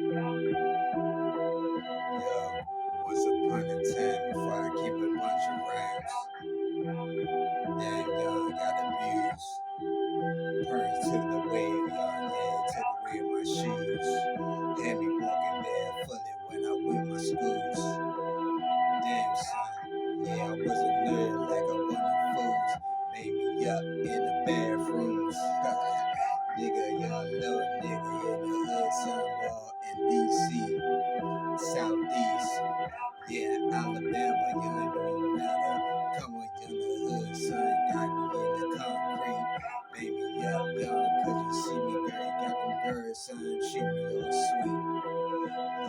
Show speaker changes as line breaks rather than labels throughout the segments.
Yo, once upon a time, before I keep a bunch of rhymes, damn young got abused. Parents took the wave, young, yeah, took away my shoes. Had me walking barefooted when I went my schools. Damn son, yeah, I was a nerd like I wasn't fools. Made me up in the bathrooms. Nigga, young little nigga in the hood, somewhere in DC. Southeast, yeah, Alabama, young don't even matter. Come on, young the hood, son, got me in the concrete. Baby, yeah, young, cause you see me, girl, you got them girls, son, treat me all sweet.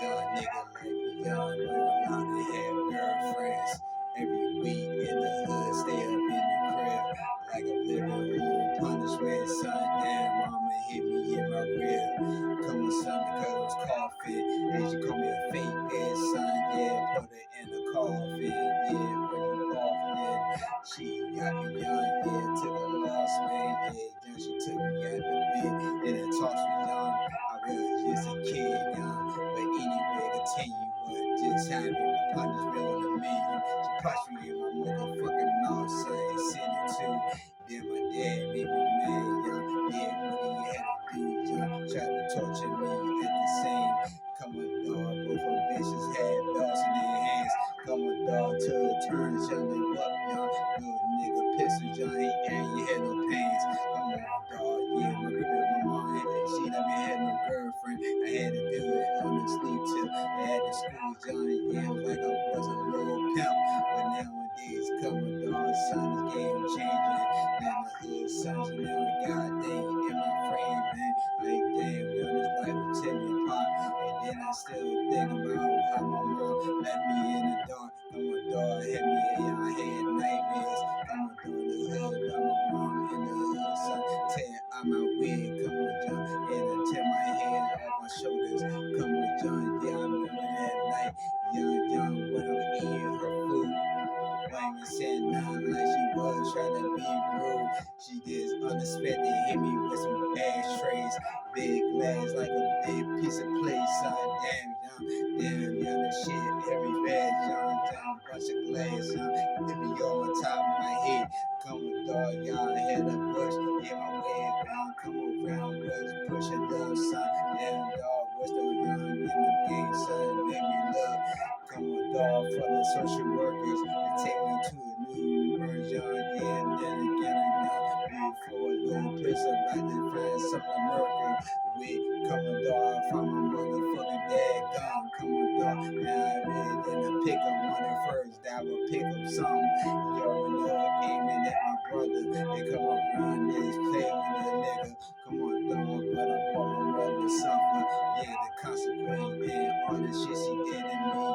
Young nigga like me, young, but allowed to have girlfriends. Every week in the hood, stay up in the crib, like I'm living on punishment, son. Damn, mama hit me in my rib. Come on, son, because I was coughing. And she call me a fake bitch, son. Yeah, put her in a coffin. Yeah, when you often. She got me young, yeah, took a loss, man. Yeah, then she took me out the bed and then tossed me young. I was just a kid, young. But anyway, continue what just happened. The punishment on the menu. She punched me in my motherfucking mouth, son, and sent it to. Then my dad made me mad, young. Yeah, what he had to do, young. Tried to torture me at the same. Come on, dog. Both of bitches had belts in their hands. Come on, dog. Till it turns, young. They what, young. Little nigga pistol, young. And you had no pants. Come on, dog. Yeah, my mom had that shit. I mean, had no girlfriend. I had to do it on the sleep till I had the school, young. Yeah, it was like I was a little pimp. But nowadays, come on, dog. Son, this game changing. Now the hood sons, and now I got dang in my frame, man. Like, damn, young, this life will tear me apart. And then I still think about how my mom left me in the dark. Come on, dog, hit me, yeah, I had nightmares. Come on, dog, the hood, got my mom in the hood, son. Tear out my wig, come on, John, and I tear my head off my shoulders. Come on, John, yeah, I remember that night. Young, when I was eating her food. Why even saying nothing like she was trying to be rude? She just unexpected hit me with some ashtrays, big glass like a big piece of plate, son. Damn, young, the shit, every bad, young, bunch of glass, young. Hit me all on top of my head. Come on, dog, y'all had a bush, yeah, my way around, come around, was pushing up, son. Damn, dog, what's the young in the game, son? Make me look. Come on, dog, for the social workers to take me to a new version, yeah, and then again, before a little piss about to find something murder with. Come on, dog, find my motherfucking dad gone. Come on, dog, now I really didn't pick up one at first, that would pick up some. You already know, aiming at my brother. They come around this play with a nigga. Come on, dog, but I want my mother to suffer. Yeah, the consequence and all the shit she did to me,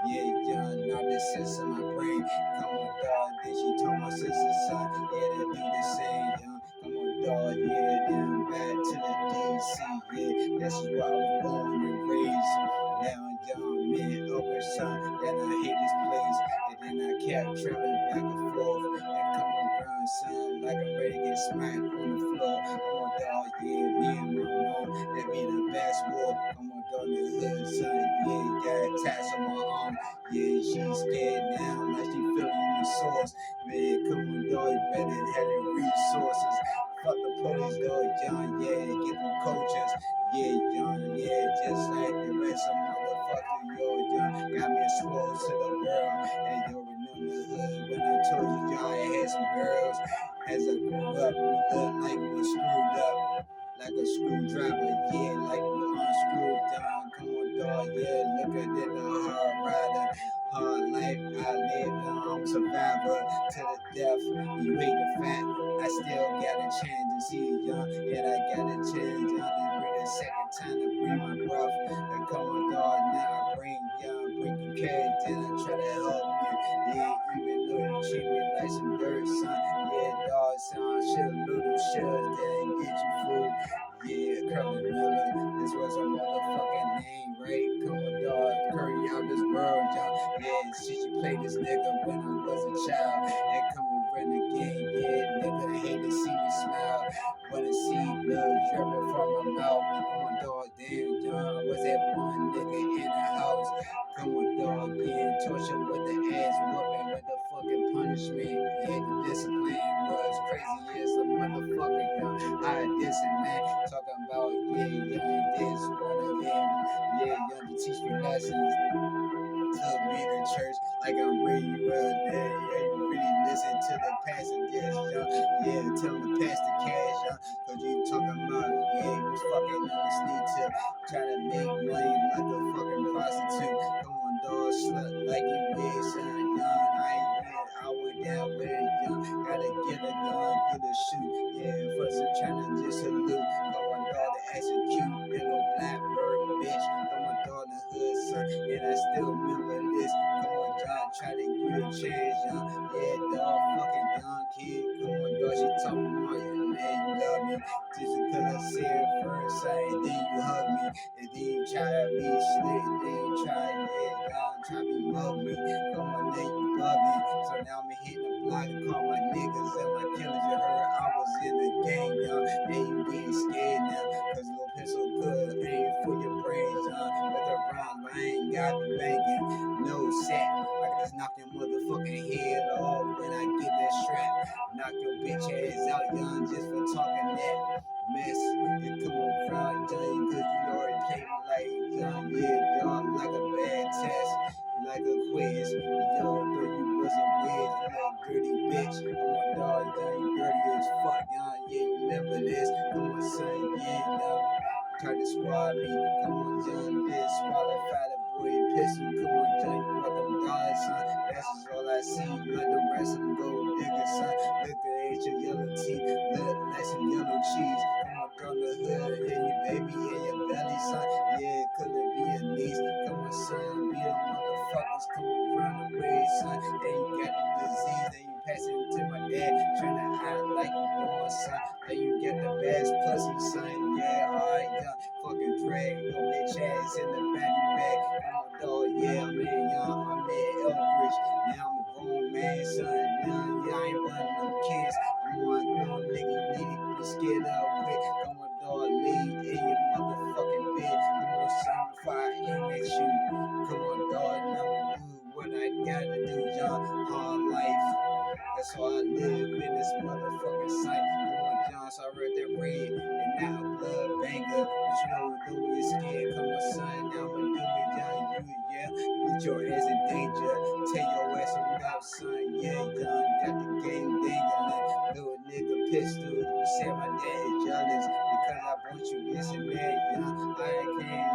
yeah, young, now the sense in my brain. Come on, dog, then she told my sister, son, yeah, they do the same, young. Come on, dog, yeah, then back to the DC, yeah, this is where I was born and raised. Now, young man, over son, then I hate this place, and then I kept traveling back and forth, and come around, son, like I'm ready to get smacked on the floor. Come on, dog, yeah, me and my mom, that be the best war. Come on, dog, the hood, son, yeah, got tats on my arm, yeah, she's scared now, like she feeling the source. Man, come on, dog, you better have the resources. Fuck the police, dog, John, yeah, get them coaches. Yeah, John, yeah, just like the rest of motherfuckers, yo, John, got me exposed to the world. And yo, remember the hood when I told you, y'all, I had some girls. As I grew up, we looked like we were screwed up. Like a screwdriver, yeah, like we unscrewed down. Come on, dog, yeah, look at it, the hard rider. Hard life I live, I'm a survivor to the death. You hate the fact I still got a chance to see you young, and I got a chance, young, to breathe a second time to breathe my breath. And come on, dog, now I bring you cash, then I try to help you. Yeah, even though you treat me like some dirt, son. Yeah, dog, son, shit, little shells didn't get you food. Yeah, Curly Miller, this was a motherfucking name, right? Come on, dog, curry out this world, y'all. Yeah, she played this nigga when I was a child. And come on, run again, yeah, nigga, hate to see me smile. Wanna see blood dripping from my mouth. Come on, dog, damn, John, I was that one nigga in the house. Come on, dog, getting tortured with the ass whooping, with the fucking punishment. Yeah, the discipline was crazy as a motherfucker, young. I dissing, man. Talking about, yeah, young, this one of them. Yeah, young, to teach me lessons. Took me to church like I'm really well there. Yeah, you really listen to the pastor, yes, young. Yeah, tell him to pass the cash, young. Cause you talking about, yeah, you was fucking on the sneak tip, trying to make money like a fucking prostitute. Come on, dog, slut like you is, son, young. I went down with it, young. Gotta get a gun, get a shoot. Yeah, first I'm trying to just salute. Come on, dog, to execute, little blackbird bitch. Come on, dog, the hood, son. And I still remember this. Come on, John, try to give you a chance, young. Yeah, dog, fucking young kid. Come on, dog, she talking about you, man, you love me. Just because I said it first, son, and then you hug me. And then you try to be slick, then you try, yeah, young, try to be mug me. Come on, then you bugging. So now I'm hitting the block and call my niggas and my killers. You heard I was in the game, young. And you getting scared now. Cause Lil Pistol could aim for your brains, young. With a round, but I ain't got me banging. No set. I can just knock your motherfucking head off when I get that strap. Knock your bitch ass out, young, just for talking that mess. You come around, young, cause you already played me like, young, yeah, dog, like a bad test. Like a quiz, yo, though you was a whiz, you little dirty bitch. Come on, dog, young, you dirty as fuck, young, yeah, you remember this. Come on, son, yeah, young. Try to squad me, come on, young, this qualify the boy pistol. Come on, young, you want them dollars, son. That's just all I see. Let the rest of them go diggers, son. Look at your yellow teeth, look like some yellow cheese. Come on, throw the hood in your baby in your belly, son. Yeah, could it be a niece? Come on, son, be the motherfuckers come around the way, son. Then you got the disease, then you pass it to my dad, trying to act like you doing, son. Then you get the best pussy, son. Yeah, alright, young, fucking drag your bitch ass in the back bag. Come on, dog, yeah, I'm in, young, I'm in Elbridge. Now I'm a grown man, son. Now, yeah, I ain't one of them kids. I'm one little nigga, you need to be scared of quick. Come on, dog, lay in your motherfucking bed. Come on, son, before I aim at you. Come on, dog, now I'm do what I gotta do, young. Hard life. That's how I live in this motherfucking sight. Come on, John, so I read that red and now a blood banger. But you know, do we scared? Come on, son, now I'ma do me, young. You, yeah, get your ass in danger. Take your ass up, son. Yeah, young, got the game dangling. Little nigga pistol. You said my dad is jealous because I want you this and that, young. I can't, young,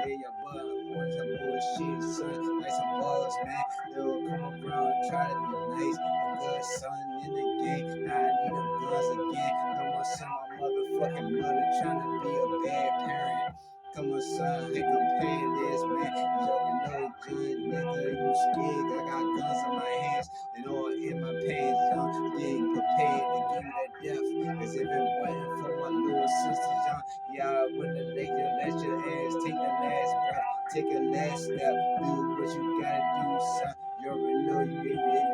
yeah, your butt on some bullshit, son. Like some bugs, man. They'll come around and try to be nice. A good son in the game. Now I need them guns again. Come on, son, my motherfucking mother trying to be a bad parent. Come on, son, ain't comparing this, man. You already know, John, nigga, you scared. I got guns in my hands and all in my pants, John. Getting prepared to give you that death. Cause if it wasn't for my little sister, John, yeah, I wouldn't let your ass take the last breath. Take a last step. Do what you gotta do, son. You already know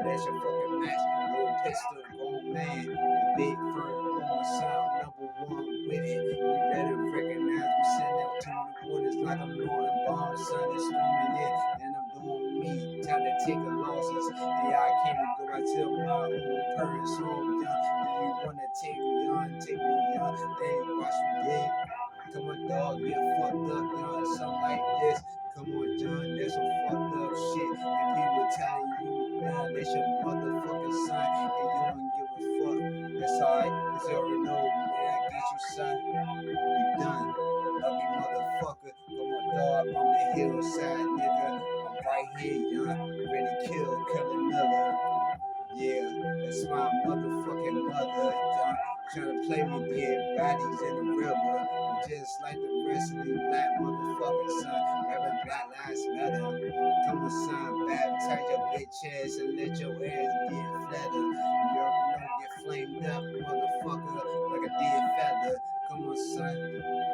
that's your fucking match. Little pistol, grown man. The big first born son, number one with it. You better recognize me sending out to the waters like I'm blowing bombs, son. It's storming in, and I'm doing me. Time to take a losses. Yeah, I can't even go back to my own parents' home, young. If you wanna take me on, take me on. They ain't watch me dead. Come on, dog, get fucked up, young. Something like this. Come on, John, that's some fucked up shit. And people telling you, man, that's your motherfucking son, and you don't give a fuck. That's alright, cause you already know when I get you, son, you done. Ugly motherfucker. Come on, dog, on the hillside, nigga. I'm right here, young. Ready to kill another. Yeah, that's my motherfucking mother, John. Trying to play me dead bodies in the river. Just like the rest of these black motherfuckers, son. Rapping Black Lives Matter. Come on, son. Baptize your bitch ass and let your ass get flatter. You already know, get flamed up, motherfucker, like a dead feather. Come on, son.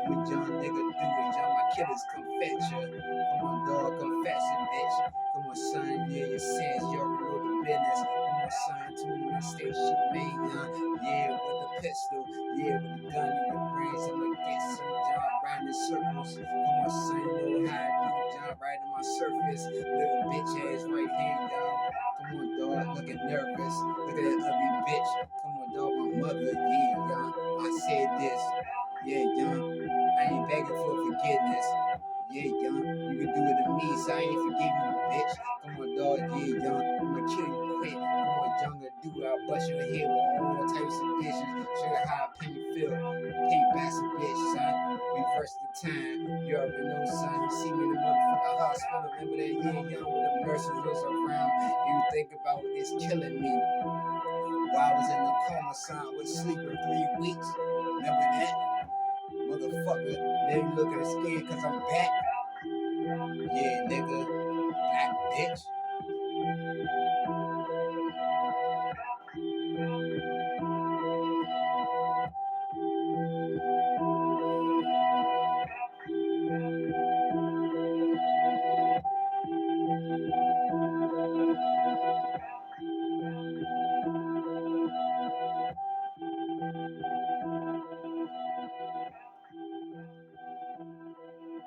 When John nigga do it, John, my killers come fetch ya. Come on, dog, confess it, bitch. Come on, son, yeah, your sins, you already know the business. Come on, son, too many mistakes you made, young. Yeah, with the pistol, yeah, with the gun in your brains. I'ma get some John riding in circles. Come on, son, you know how I do, John, right in my surface. Little bitch ass right here, y'all. Come on, dog, looking nervous. Look at that ugly bitch. Come on, dog, my mother, yeah, young. I said this, yeah, young. I ain't begging for forgiveness. Yeah, young, you can do it to me, so I ain't forgiving you, bitch. Come on, dog, yeah, young, I'ma kill you quick. Come on, young, to do it, I'll bust your head with all types of bitches. Show you how pain feel. Payback's a bitch, son. Reverse the time. You already know, son. You see me in the motherfucking hospital. Remember that year, young, when the nurses was around. You think about it's killing me. While I was in the coma, son, I was sleeping 3 weeks. Remember that? Motherfucker, now you looking scared cause I'm back. Yeah, nigga, black bitch.